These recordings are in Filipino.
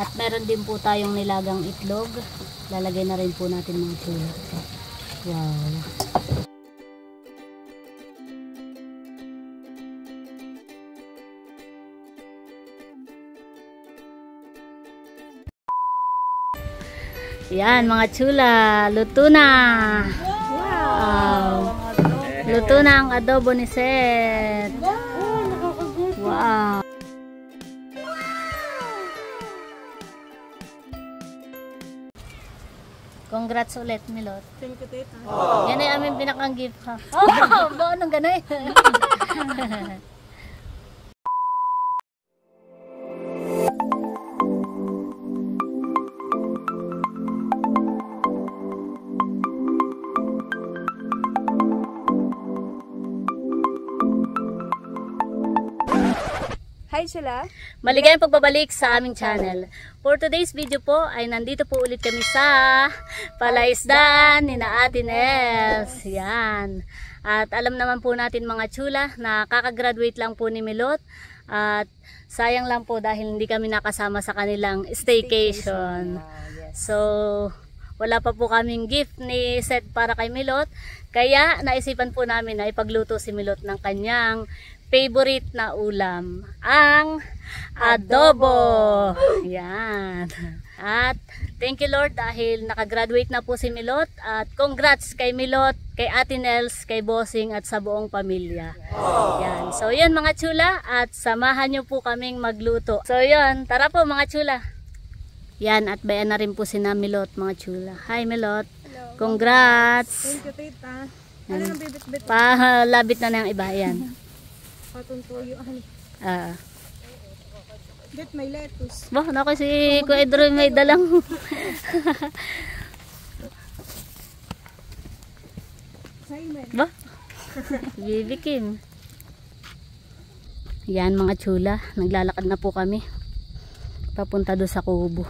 At meron din po tayong nilagang itlog. Lalagay na rin po natin mga chula. Wow. Yan mga chula, luto na. Wow. Luto na ang adobo ni Seth. Wow. Congrats ulit, Milot. Thank you, tita. Yan ay aming pinakang gift ha. Oh, ba nang ganay. Hi sila. Maligayang pagbabalik sa aming channel. For today's video po ay nandito po ulit kami sa palaisdaan ni na Ate Nels. Yan. At alam naman po natin mga chula na kakagraduate lang po ni Milot. At sayang lang po dahil hindi kami nakasama sa kanilang staycation. So wala pa po kaming gift ni Seth para kay Milot. Kaya naisipan po namin na ipagluto si Milot ng kanyang favorite na ulam, ang adobo. Yan. At thank you Lord dahil nakagraduate na po si Milot. At congrats kay Milot, kay Ate Nels, kay Bossing at sa buong pamilya. Yan. So yan mga chula, at samahan nyo po kaming magluto. So yan, tara po mga chula. Yan, at bayan na rin po si na Milot mga chula. Hi Milot. Hello. Congrats. Thank you, tita. Ano nang bibit-bit? Palabit na ng iba. Yan. Patuntuyo. Bet may lettuce. Bah, nako si Kuya Edro may dalang. Simon. Bah. Bibikin. Yan mga chula, naglalakad na po kami. Papunta do sa kubo.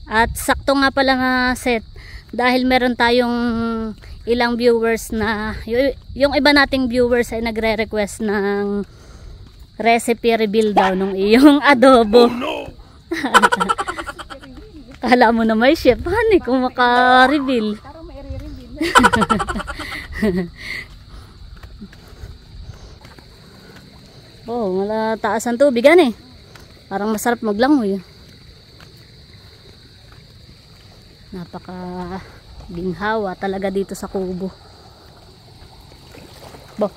At sakto nga pala nga Seth, dahil meron tayong ilang viewers na yung iba nating viewers ay nagre-request ng recipe reveal daw nung iyong adobo. Oh, no. Kala mo na may chef, hani kung maka-reveal. Parang may re-reveal. Oh, malataas ang tubig eh. Parang masarap maglangoy. Napaka ginhawa talaga dito sa kubo. Bo.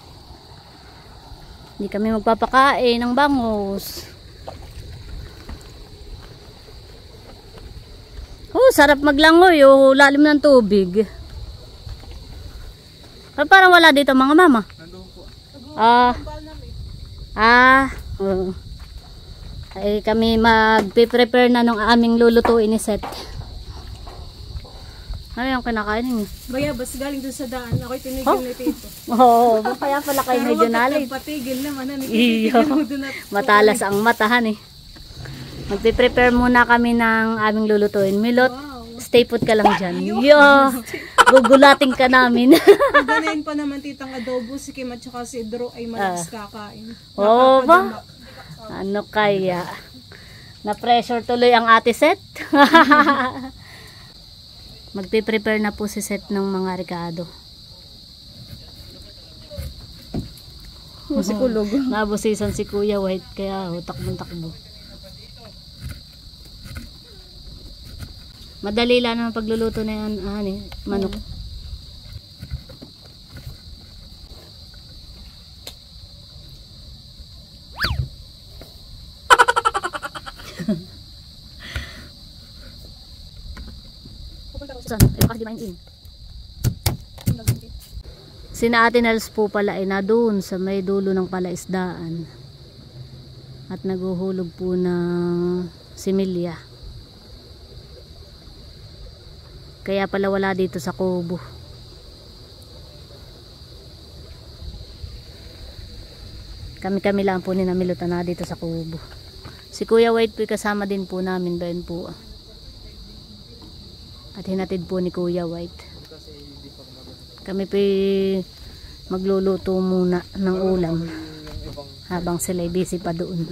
Hindi kami magpapakain ng bangus. Oh, sarap maglangoy. Oh, lalim ng tubig. Parang wala dito mga mama. Oh. Ay kami magpe-prepare na ng aming lulutuin ni Seth. Ano yung kinakain niyo? Bayabas galing dun sa daan. Ako'y tinigil ni tito. Oo, kaya pala kayo medyo nalit. Pero patigil naman. Iyo. Matalas ang matahan eh. Magpe-prepare muna kami ng aming lulutuin. Milot, stay put ka lang dyan. Yo, gugulating ka namin. Ganayin pa naman titang adobo. Si Kim at saka si Drew ay malakas kakain. Oo ba? Ano kaya? Na-pressure tuloy ang ate Seth. Magpe-prepare na po si Seth ng mga rekado. Musikulog. Nabusisan si Kuya White kaya takbo-takbo. Madali lang naman pagluluto na yan, manok. Sina Ate Nels po pala ay na doon sa may dulo ng palaisdaan at naguhulog po ng similya, kaya pala wala dito sa kubo. Kami lang po ni Namilutan na dito sa kubo. Si Kuya White po kasama din po namin doon po. At hinatid po ni Kuya White. Kami po magluluto muna ng ulam habang sila busy pa doon.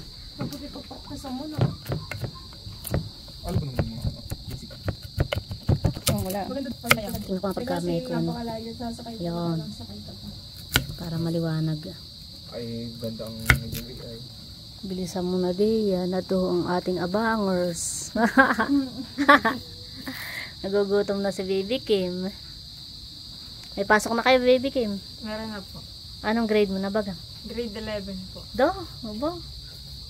wala. Tingnan ko nga pagka may kung yun. Para maliwanag. Ay, ganda ang naging ay. Bilisan mo na diyan. Na to ang ating abangers. Nagugutom na si Baby Kim. May pasok na kayo, Baby Kim? Meron na po. Anong grade mo na baga? Grade 11 po. Aba.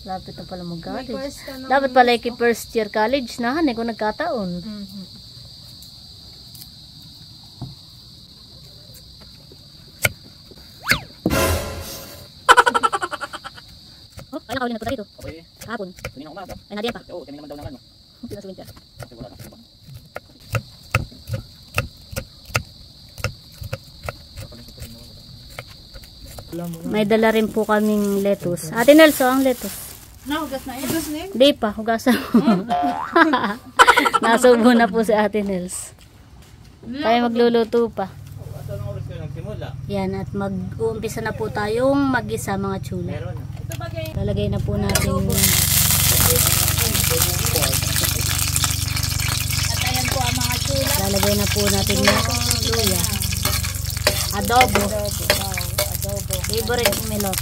Lapit na pala May mag-college. quest ka ng Dapat pala first year college na, kung nagkataon. Mhm. Oh, kaya nakawin na po dito. Okay. Hapon. Kanina umaga. Ay, nadiyan pa. Oo, kami naman daw naman. Pinasuwin siya. Kasi wala na. Diba? May dala rin po kaming lettuce. Ate Nelso, ang lettuce. Nahugas na yun. Hugas na yun. Di pa, hugasan mo. Nasubo na po si Ate Nels. Tayo magluluto pa. At anong oras kayo nagsimula? Yan, at mag-uumpisa na po tayong mag-isa mga chula. Meron. Lalagay na po natin. At ayan po ang mga chula. Lalagay na po natin yung luya. Adobo. Adobo. Favorite ni Melot.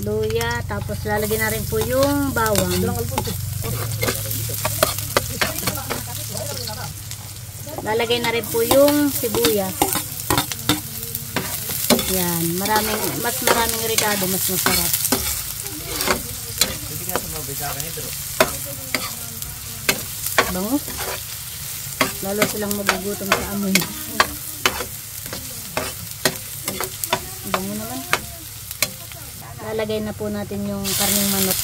Luya, tapos lalagay na rin po yung bawang. Lalagay na rin po yung sibuyas. Yan, mas maraming ricado, mas masarap. Hindi ka sumabay sa akin ito. Bango. Lalo silang magugutom sa amoy. Bango naman. Lalagay na po natin yung karneng manok.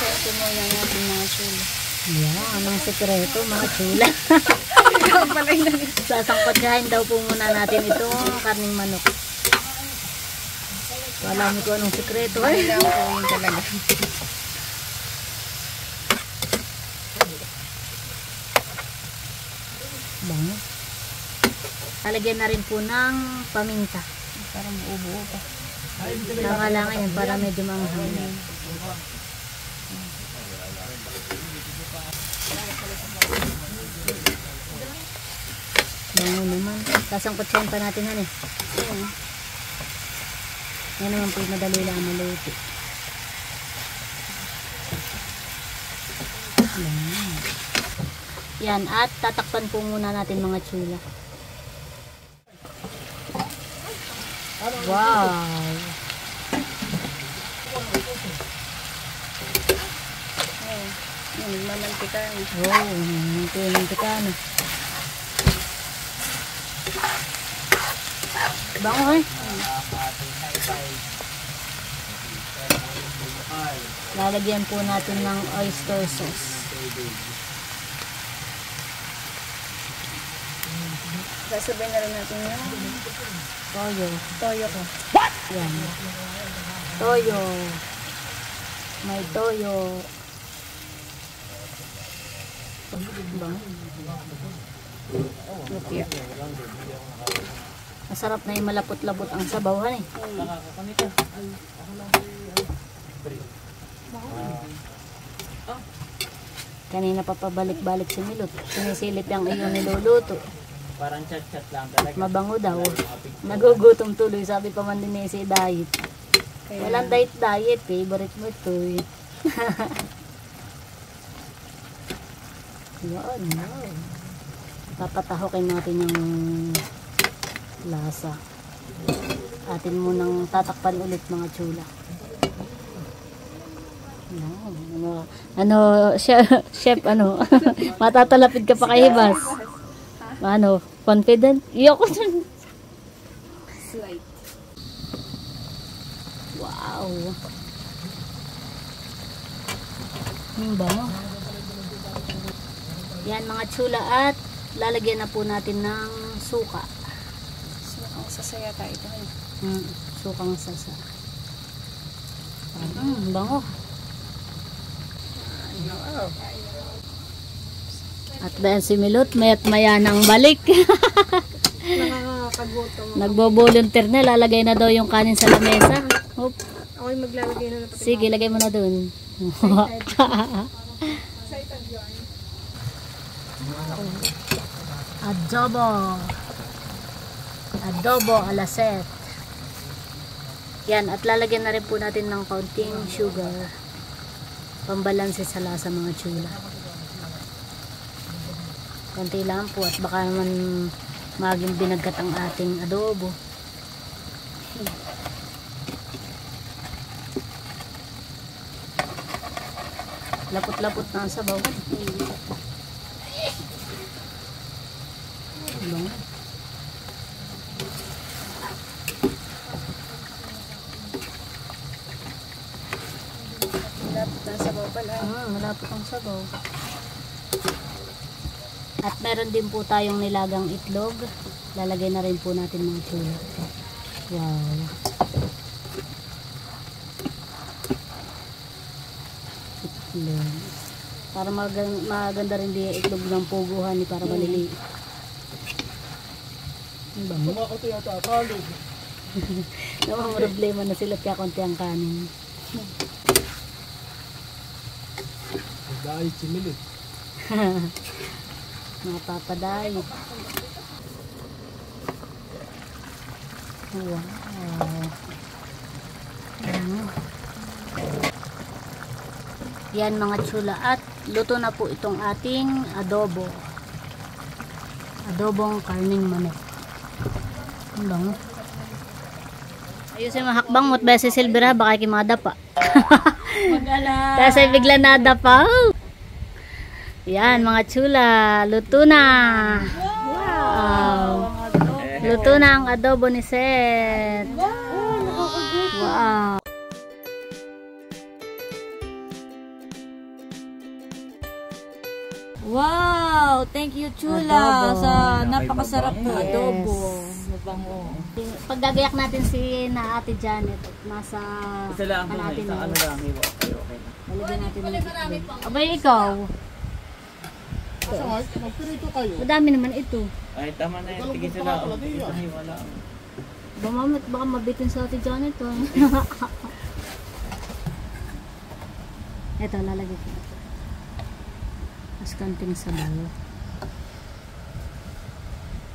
Ito mo yan natin mga chula. Yan, anong sekreto mga chula. Sasangkotsahin daw po muna natin itong karneng manok. Alam ko anong sekreto. Ay, Yun talaga. bango. Lalagyan na rin po ng paminta. Para maubo pa. Nakalangan yan para medyo manghang. Bango naman. Sasangkotsahin pa natin yan eh. Yan naman po yung madali lang maluto. Yan, at tatakpan po muna natin mga chula. Wow! Yan, mamantikan. Oh, mantika na. Bango eh. Lalagyan po natin ng oyster sauce. Sasabay na rin natin yung Toyo. toyo ko. Yan. Toyo. May toyo. Bango. Lutia. Masarap na yung malapot-labot ang sabawhan eh. Kanina pa pabalik-balik si Milot. Sinisilip yung iyong niluluto. Parang chat-chat lang talaga. Mabango daw. Nagugutom tuloy. Sabi pa man din eh si diet. Walang diet. Favorite mo ito eh. Yan. Papatahokin natin yung lasa. Atin munang tatakpan ulit mga chula. Ano, chef, ano, matatalapid ka pa kay Hibas. Ano, confident? Iyoko dun. Slight. Wow. Bango. Yan mga chula at lalagyan na po natin ng suka. So, ang sasaya tayo ito. Sukang sasa. Bango. At bayan si Milot, mayat maya nang balik. Nakakagutom. Nagbo-volunteer na, lalagay na daw yung kanin sa lamesa. Hop. Ako'y maglalagay na ng pati. Sige, lagay mo na dun. Adobo. Adobo alaset. Yan, at lalagyan na rin po natin ng kaunting sugar. Pambalanse sa lasa mga chula. Konti lang po at baka naman maging binagkat ang ating adobo. Lapot-lapot na ang sabaw. Malapot ang sabaw pala. Malapot ang sabaw. At meron din po tayong nilagang itlog. Lalagay na rin po natin mga chula. Wow. Itlog. Para maganda rin di itlog ng puguhan ni para maliliit. Ang bango. Kumakot yata, kalog. Namang problema na sila kaya konti ang kanin. Dahil similip. Mga papaday. Wow. Yan mga chula. At luto na po itong ating adobo. Adobong karning manok. Ang bango. Ayusin mga hakbang mo't beses silbera baka kimada pa. Mag-ala. Kasi bigla nadapa. Yan mga chula, luto na. Wow. Luto na ang adobo ni Seth. Wow. Wow! Thank you, Chula, Adobo. sa napakasarap na Yes. adobo. Mabango. Pagdagayak natin si na Ate Janet at nasa Isa lang po, natin sa ano lang, hiwa. Okay, okay na. lalagyan natin ng itlog. Abay ikaw. Madami naman ito. Ay, tama na yun. Tigil sila. Tigil sa hiwa lang. Baka mabitin sa Ate Janet. Oh. Ito, lalagyan ko. Mas kanting sabaw.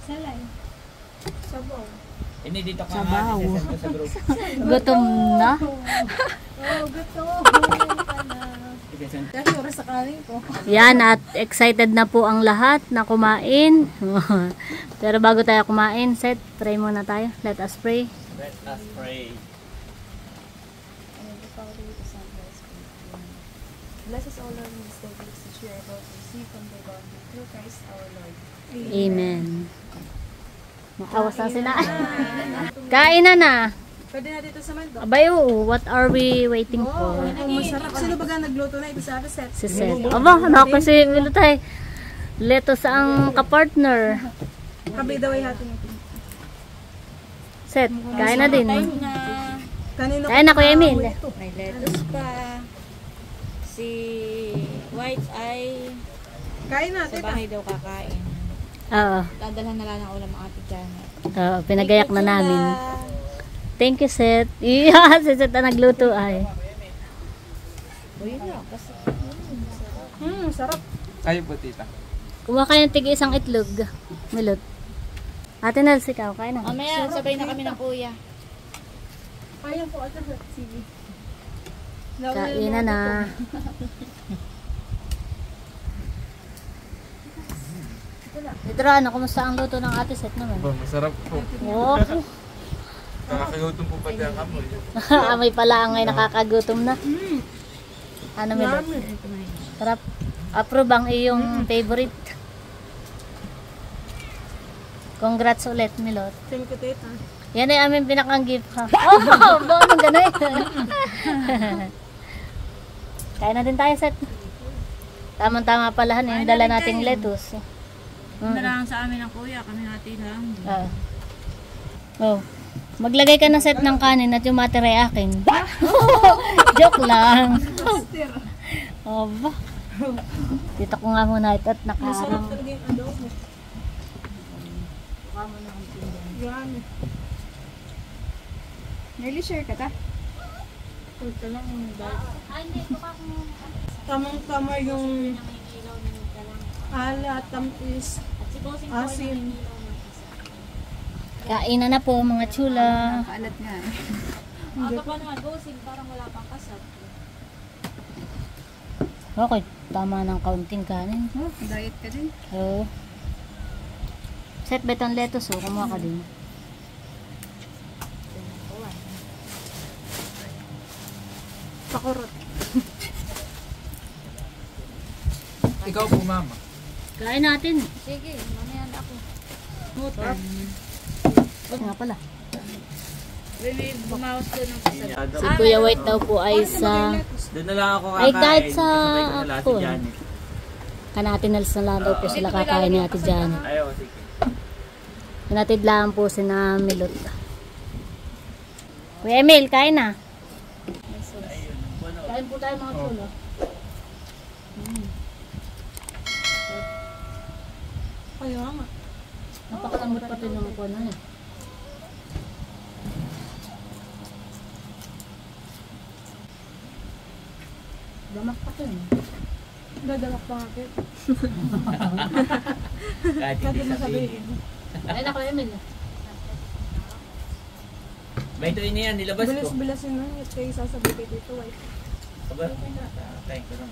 Salay. Sabaw. Ini dito ka Sabaw. nga. Isasend ko sa group. Gutom na. Oh, gusto. Isasend. Dahil oras sa kanin ko. Yan, at excited na po ang lahat na kumain. Pero bago tayo kumain, Seth, pray muna tayo. Let us pray. Let us pray. Bless us all, Lord, in this day, which we are about to receive from the God, through Christ our Lord. Amen. Makawas na sila. Kain na. Pwede na dito sa Mando. Abay, what are we waiting for? Oh, masarap. Sino baga nagluto na ito sa set? Si Seth. Aba, hanapin si Milutay. Letos ang kapartner. Kabi daw ay hati nito. Seth, kain na din. Kanino Kain na, Kuya Emil. May lettuce pa. Si White ay Kain na, sa tita. bahay daw kakain. Oo. Dadalhan na lang ng ulam ang ate Janet. Oo, pinagayak na namin. Thank you, Seth. Iya, si Seth na nagluto ay. Uy na, kasi Sarap. Kayo po, tita. Kumuha kayo ng tig-isang itlog. Milot. Ate Nels, ikaw, kain na. mamaya sabay na kami ng kuya. Kaya po, ate. Sige. Kain na. Idra, ano, kumusta ang luto ng ate Seth naman? Masarap po. Oh, Nakakagutom po pati ang amoy. amoy pala ang ngay nakakagutom na. Ano, Milot? Sarap. Approve ang iyong favorite. Congrats ulit, Milot. Thank you, tita. Yan ay aming pinakang gift ha. Oh, baon ng ganay. Kain na din tayo, Seth. Tamang-tama pala yung dala nating lettuce. Na lang sa amin ng kuya, kami hati lang. Oh. Maglagay ka ng set ng kanin at yung matira ay akin. Joke lang. Aba. Dito ko nga muna ito at nakaharang. Talaga yung adobo. Grabe. Nearly share ka ta? Ito lang yung Tamang-tama yung alat, tampis, asin. Kainan na po mga chula. Alat nga. Okay, tama ng kaunting kanin. Oh, diet ka din. Oo. Set beton lettuce, kumuha ka din. Pakurot. Ikaw po, mama. Kain natin. Sige, mamaya na ako. Sarap. Nga pala. May bumawas doon ng kasal. Si Kuya White daw po ay sa... Doon na lang ako Ay, kakain. kahit sa Kasabay ko na lang ako. si Janet. Kanatinals na lang daw po sila kakain ni Ate Janet. Ayaw, sige. Kanatid lang po si na Milot. Kuya Emil, kain na. Kain po tayo mga chulo. Kaya nga. Napakalambot pa ito yung kuwan na. Damak pa ito. Dadalak pa nga kit. Kahit hindi sabihin. Ay na Kuya Emil. May ito yan, nilabas ko. Bilis-bilasin na. At kayo sasabi kay dito, white. Aba, thank you lang.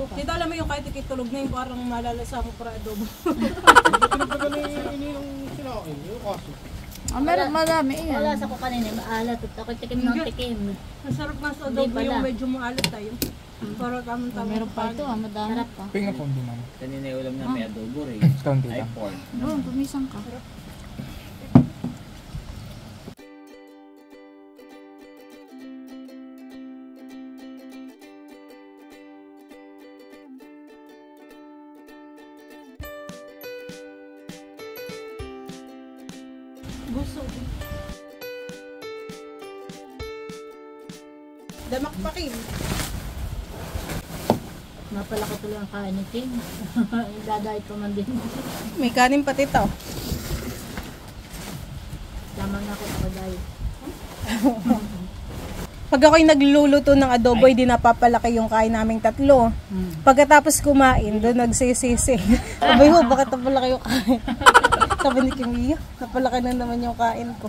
Kita alam mo yung kahit ikitulog na yung parang malalasa mo para adobo. Meron madami yan. Wala sa ko kanina, maalat at ako tikim ng tikim. Masarap nga sa Hindi adobo pala. yung medyo maalat tayo. Para tamang-tama. Meron pa ito, madami Sarap. pa. Pinga po din naman. Kanina yung ulam na may adobo rin. Kaunti Ay, lang. pork. Doon, pumisang ka. Gusto. Damak pa Kim. Napala ko tuloy ang kain ni Kim. Dadahit ko man din. May kanin pati to. Tama na ako sa diet. Pag ako'y nagluluto ng adobo, hindi napapalaki yung kain naming tatlo. Pagkatapos kumain, doon nagsisisi. Abay ho, bakit napalaki yung kain? Sabi ni Kim, napalaki na naman yung kain ko.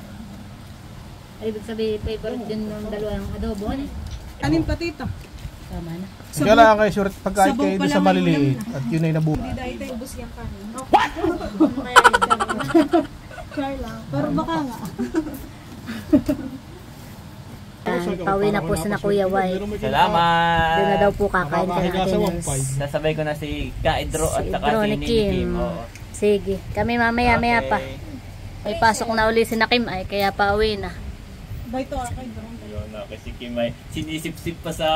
Ay, ibig sabihin, favorite din ng dalawang adobo. Ano? Kanin pati ito. Tama na. Kailangan kayo sure pagkain Sabaw kayo pa doon sa lang maliliit at yun ay nabuhay. Hindi dahil tayo ubos yung kanin. Ano kaya yun? Char lang. Pero baka nga. Pauwi na po si na Kuya White. Salamat! Doon na daw po kakain ka natin. Sasabay ko na si Ka-Idro at Si saka Idro si ni Nini Kim. Kim. Oo. Sige, kami mamaya-maya pa. Okay. May pasok na uli si na Kim ay kaya pauwi na. Baito akay doon. Ayun na, kasi Kim ay sinisip-sip pa sa...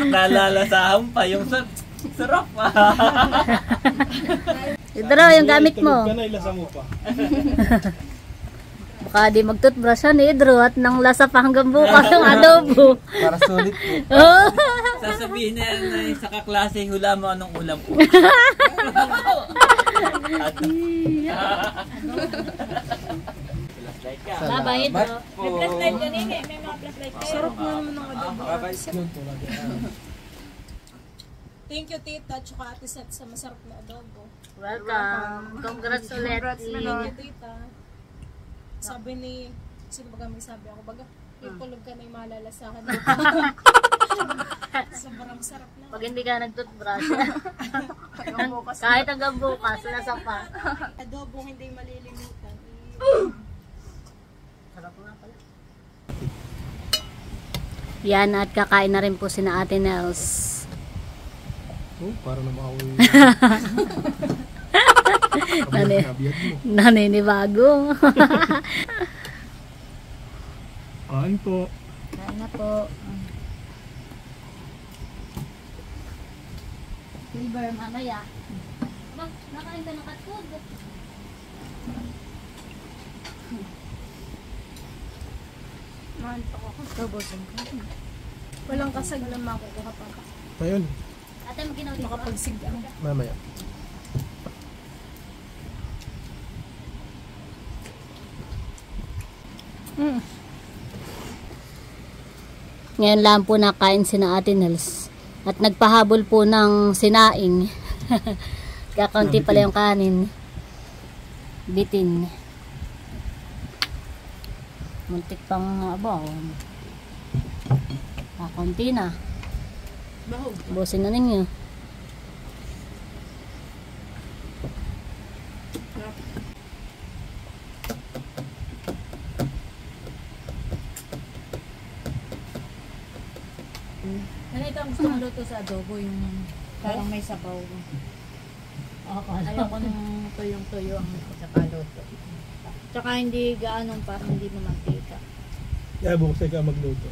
Nalalasahan pa yung sarap pa. Idro, yung gamit mo. Baka di mag-toothbrush yan, Idro, at nang lasa pa hanggang bukas yung adobo. Para sulit po. Oh. Sasabihin na yan na sa kaklase, hula mo anong ulam po. At, Bye-bye, Idro. may flashlight Sarap nga naman ng adobo. Bye-bye. Thank you, Tita, tsaka Ate Seth sa masarap na adobo. Welcome. Congrats ulit. Thank you, Tita. Sabi ni, sino baga may sabi ako, baga, yung tulog ka na yung malalasahan. Sobrang sarap na. Pag hindi ka nag-toothbrush, kahit hanggang bukas, lasa pa. Adobo hindi malilimutan. Sarap nga pala. Yan, at kakain na rin po si na Ate Nels. Oh, para na makauwi. Naninibago. Kain po. Kain na po. Silver, mamaya. Nakain ka ng cat food. Mahantok ako. Tabosan ko. Walang kasag na makukuha pa. Ayun, Ate, mo ginawa dito. Makapagsigang. mamaya. Ngayon lang po nakain si na Ate Nels. At nagpahabol po ng sinaing. Kakaunti pala yung kanin. Bitin. Muntik pang abaw. Kakaunti na. Busin na ninyo. Ganito ang gusto kong luto sa adobo, yung parang may sabaw. Ayoko nung tuyong-tuyo ang saka luto. Tsaka hindi gaanong parang hindi mamantika. Kaya bukas ka magluto.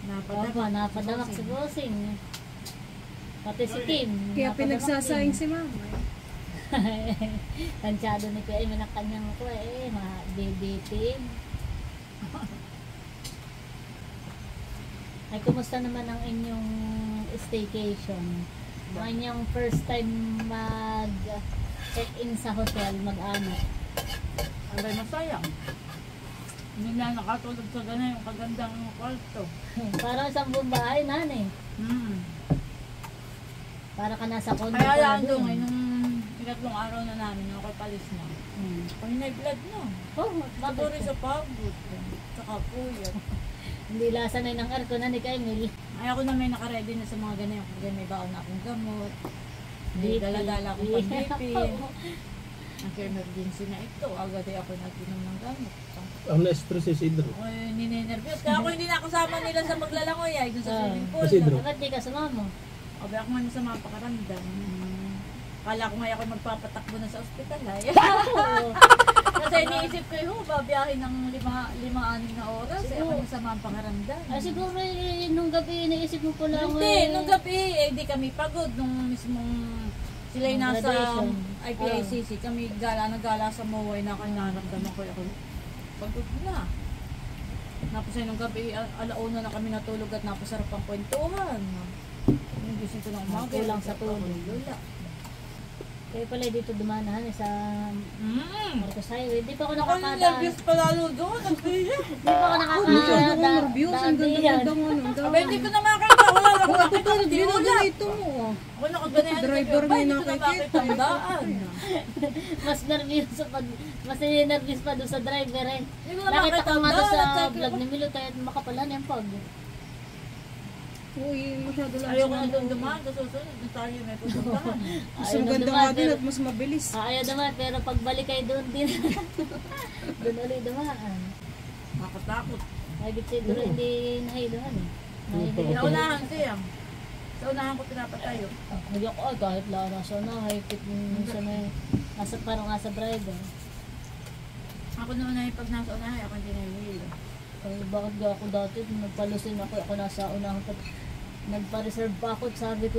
Opo, napadamak si Bossing. Pati si Kim. Kaya napadamak pinagsasaing din. si mama. Tansyado ni Kuya Emin ang kanyang ko bibitin. Ay, kumusta naman ang inyong staycation? Ang inyong first time mag-check-in sa hotel, mag-anak. Abay masaya. Hindi na nakatulog sa ganun yung kagandang kwarto. Parang isang buong bahay, nanay. Para ka nasa condo Kaya pala lang dun. doon, nung ikatlong araw na namin, ako palis na. Pag blood na. Oh, Siguro bakit? sa pagod. Tsaka puyat. Hindi lasa na ng aircon na ni Kaimil. Ay ako na may nakaredy na sa mga ganyan. Kaya may baon na akong gamot. May BP. dala-dala akong pang-BP. Ang emergency na ito. Agad ay ako nag-inom ng gamot. Ang na-stress si Isidro. Ako ninenervyos. Kaya ako hindi na ako sama nila sa maglalangoy ay doon sa swimming pool. Kasi Drew. Bakit di ka sumama? Abay ako man sa mga pakaramdam. Kala ko ngayon ako magpapatakbo na sa ospital ay. Kasi iniisip ko yung babiyahin ng 5-6 na oras. Eh ako yung sa mga pangaramdam. Ay siguro nung gabi iniisip mo pala Hindi, nung gabi eh di kami pagod nung mismong sila yung nasa Graduation. IPICC. Kami nagala sa Moway na naramdaman ko ako. Pagod na. Tapos ay nung gabi, alauna na kami natulog at napasarap ang kwentuhan. Yung gising ko ng umaga. Kulang sa tulog. Lula. Kaya pala dito dumanahan sa Marcos Highway. Di pa ako Ako nakakadaan. nervous pa lalo doon. Nagpila. Di pa ako Masyado akong nakakadaan. nervyos. Ang ganda-ganda mo. Abay, hindi ko na makita. Wala na ako Ako nakita. talaga, Hindi wala. ginagawa ito mo. Ako nakaganayan. Driver Abay, may hindi ko na nakikita. makita ang daan. Mas nervyos mas nervyos pa doon sa driver eh. Hindi ko na Nakita makita ko ang nga doon sa daan. vlog ni Milo kahit makapalan yung pag. Uy, masyado lang. Ayoko na doon dumaan. Sa susunod, doon tayo may pupuntahan. Mas Ayaw na maganda dumaan, nga din pero- at mas mabilis. Ayaw naman, pero pagbalik kayo doon din. Doon ulit dumaan. Makatakot. Ay, siguro hindi nahiluhan eh. Nahiluhan. Naunahan siya. Sa unahan ko pinapatayo. Hindi ako, ay, kahit lang nasa unahay, minsan may, parang nasa driver. Ako naman ay pag nasa unahan, ako hindi nahihilo. Ay, bakit ga ako dati, nagpalusin ako nasa unahan pa. Nagpa-reserve pa ako, sabi ko,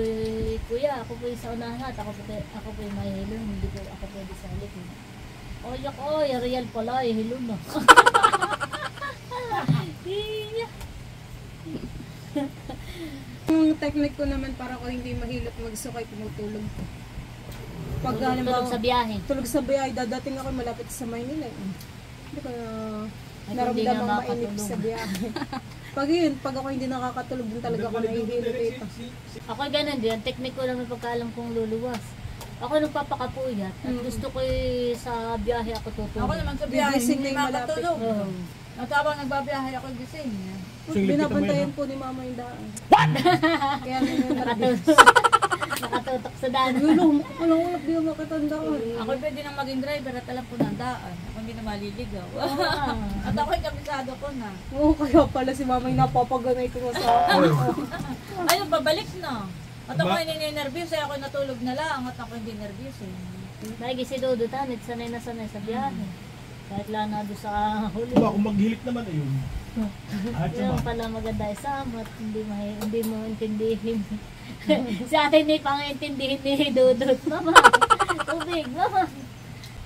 kuya, ako po yung sa unahan at ako po yung mahihilo, hindi ko ako pwede sa halik. Oy, ako, real pala, hilo na. Iya. Yung technique ko naman para ko hindi mahilot magsukay, tumutulog ko. Pag Tulog halimbawa, sa biyahe. tulog sa biyahe, dadating ako malapit sa Maynila. Hindi ko na Ay, hindi naramdamang nga mainip makatulog. sa biyahe. Pag ako hindi nakakatulog din talaga ako nahihilo dito. Ako ganun din, ang technique ko lang may pagkaalam kong luluwas. Ako nagpapakapuyat at gusto ko sa biyahe ako tutulog. Ako naman sa biyahe, Gigising hindi na yung malapit. makatulog. Oo. At habang nagbabiyahe ako gising. Binabantayan po ni mama yung daan. Kaya nangyayari. Nakatutok sa daan. Walang ulap di ako makatanda ko. Ako pwede nang maging driver at alam ko ng daan. Ako hindi na maliligaw. At ako'y kabisado ko na. Oo, kaya pala si mama yung napapaganay ko sa akin. Ayun, babalik na. At ako hindi nervyos eh. Ako natulog na lang at ako hindi nervyos eh. Lagi si Dodo Tanit, sanay na sanay sa biyahe. Kahit lang na doon sa huli. Diba, kung maghilik naman ayun. At Yung saba. pala maganda isamot, hindi mo intindihin. Si ate ni pang-intindihin ni Dudut. Mama, tubig, mama.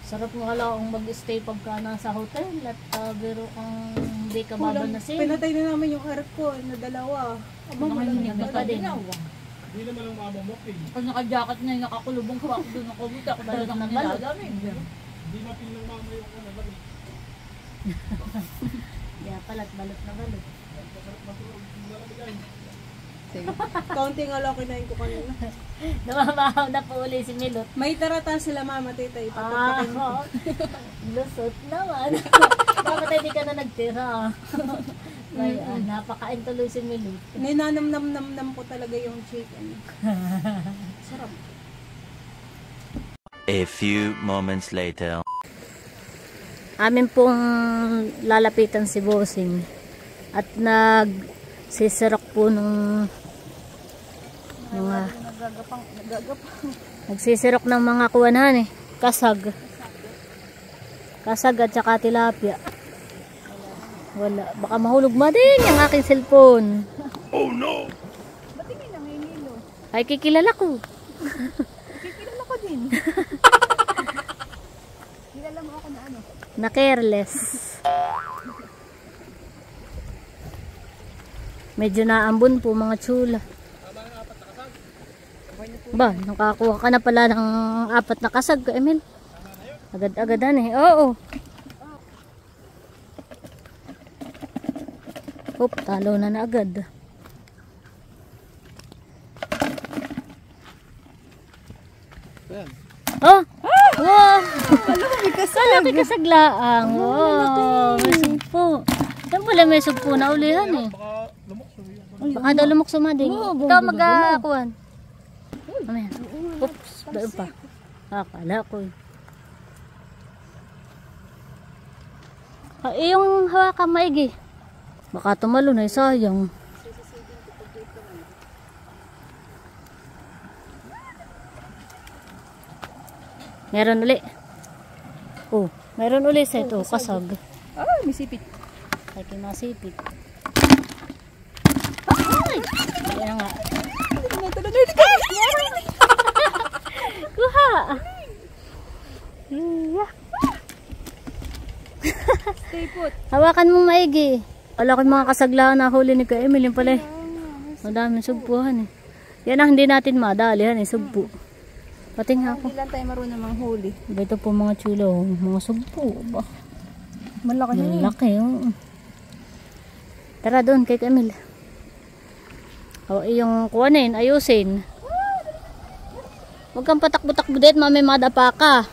Sarap nga lang mag-stay pagka nasa hotel at biro kang hindi ka babanasin. Pinatay na namin yung aircon ko na dalawa. Abang Malamig malamig pa din. Hindi naman ang mamamok eh. Pag naka-jacket na yung nakakulubong pa ako doon ako buta ako Balot talagang ng balot. nilalamig. Hindi mapil ng mama yung ano lang eh. Kaya pala't balot na balot. Kaunti nga lang kinain ko kanina. Namamahaw na po uli si Milot. May tarata sila mama tita, ipapagpakin ko. Lusot naman. Bakit hindi ka na nagtira? May napakain tuloy si Milot. Ninanam-nam-nam ko talaga yung chicken. Sarap. A few moments later. Amin pong lalapitan si Bossing at nagsisirok po ng mga nagsisirok ng mga kuwanahan kasag at saka tilapia. Wala, baka mahulog ma din yung aking cellphone. Oh no! Ay kikilala ko. Kilala ko din. Kilala mo ako na ano? Na careless. Medyo naambon po mga tsula. Ba, nakakuha ka na pala ng 4 na kasag, Emil. Agad-agadan eh. Oo. Hop, talo na agad. Oh! Wow! Kala may kasaglaang. Wow! May sugpo. Yan pala may sugpo na ulihan eh. Baka daw lumukso mading. Ikaw mag-akuan. Mamaya. Oops, bayo pa. Akala ko eh. Yung hawakan maigi. Baka tumalo na sayang. Meron uli. Oh, meron uli set. Oh, kasag. Ah, may sipit. Ay, kinasipit. Ay! Ayan nga. Kuha! Stay put. Hawakan mo maigi. Wala ko yung mga kasaglaan na huli ni Ka Emil. Yung pala eh. Madaming sugpuhan eh. Yan ang hindi natin madalihan eh. Sugpo. Pating ako. Hindi lang tayo marunong manghuli. Ito po mga chulo. Mga sugpo ba? Malaki na yun. Malaki oh. Tara doon kay Ka Emil. O, yung kuha na yun, ayusin. Huwag kang patakbo-takbo dito, mami, madapa ka.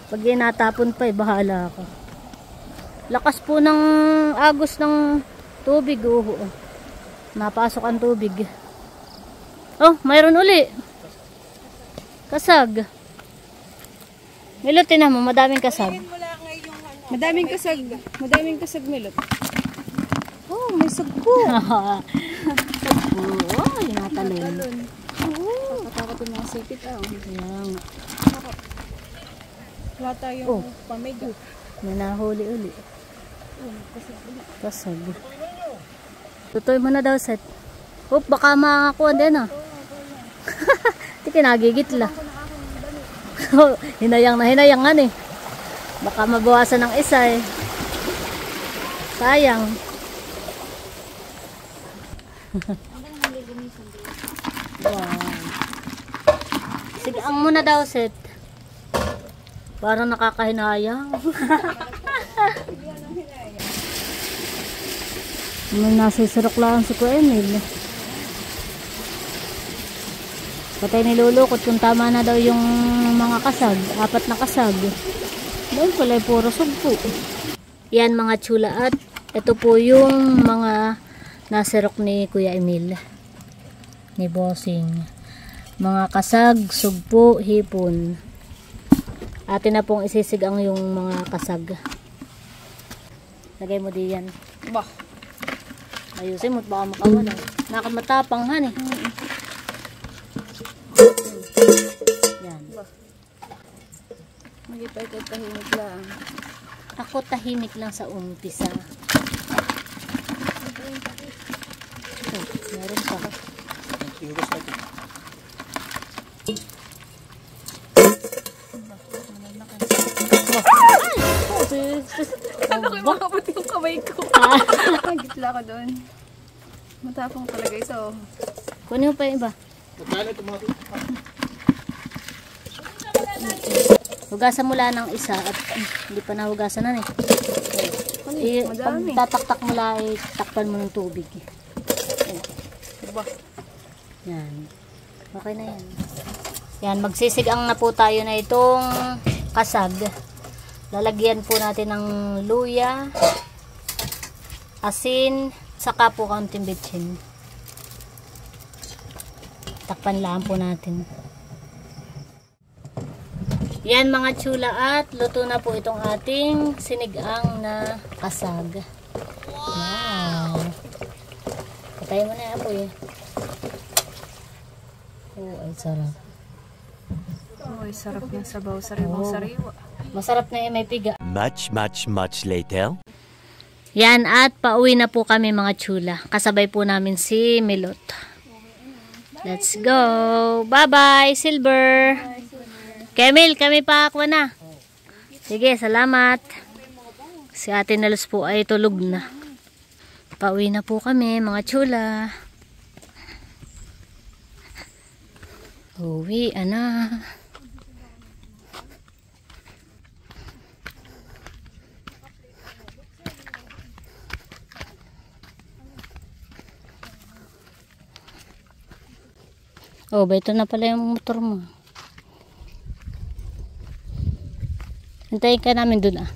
Pag natapon pa, bahala ka. Lakas po ng agos ng tubig. Napasok ang tubig. Oh, mayroon uli. Kasag. Milutin na mo, madaming kasag. Madaming kasag milot. Oh, may sugpo. Sugpo. Oh, yung natalon. Katakot yung mga sipit ah. Ayan. Wala tayong pamig. May nahuli uli. Kasag. Tutoy mo na daw set. Oop, baka makakuha din ah. Hindi kinagigitla. Hinayangan eh. Baka mabawasan ng isa eh. Sayang. Wow. Sige, ang muna daw set. Parang nakakahinayang. May nasisirok lang si Kuya Emil. Patay nilulukot kung tama na daw yung mga kasag. 4 na kasag. Doon pala puro sugpo. Yan mga chula at ito po yung mga nasirok ni Kuya Emil. Ni Bossing. Mga kasag, sugpo, hipon. Atin na pong isisigang yung mga kasag. Lagay mo diyan. Bah. Ayusin mo baka makawala. Nakamatapang han eh. Yan. Hindi pa ikaw tahimik lang. Ako tahimik lang sa umpisa. Oh, meron pa. Ano ko makapot yung kamay ko? Gitla ko doon. Matapang talaga ito. Kunin mo pa yung iba. Magkano ito mga Hugasan mo lang ng isa at hindi pa nahugasan na eh. Pag tataktak mo lang, takpan mo ng tubig. Yan. Okay na yan. Yan, magsisigang na po tayo na itong kasag. Lalagyan po natin ng luya, asin, saka po kaunting bitchin. Takpan lang po natin. Yan mga chula, at luto na po itong ating sinigang na kasag. Wow! Patay mo na yan po eh. Oh, ay sarap. Ay, sarap yung sabaw. Sariwa-sariwa. Masarap na may piga. Much later. Yan, at pauwi na po kami mga chula. Kasabay po namin si Milot. Let's go! Bye-bye, Silver! Kemil, kami pa ako na. Sige, salamat. Si Ate Nelos po ay tulog na. Pauwi na po kami mga chula. Uwi na. Oh, ba ito na pala yung motor mo. Hintayin ka namin dun ah.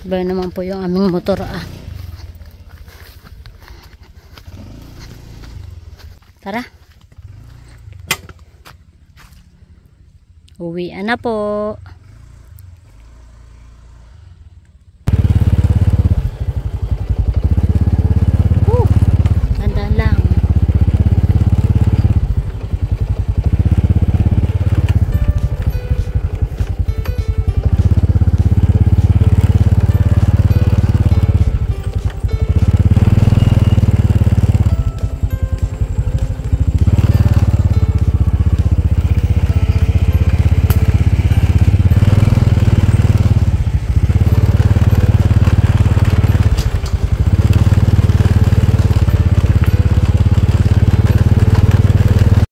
Ba naman po yung aming motor ah. Tara. Uwi na po.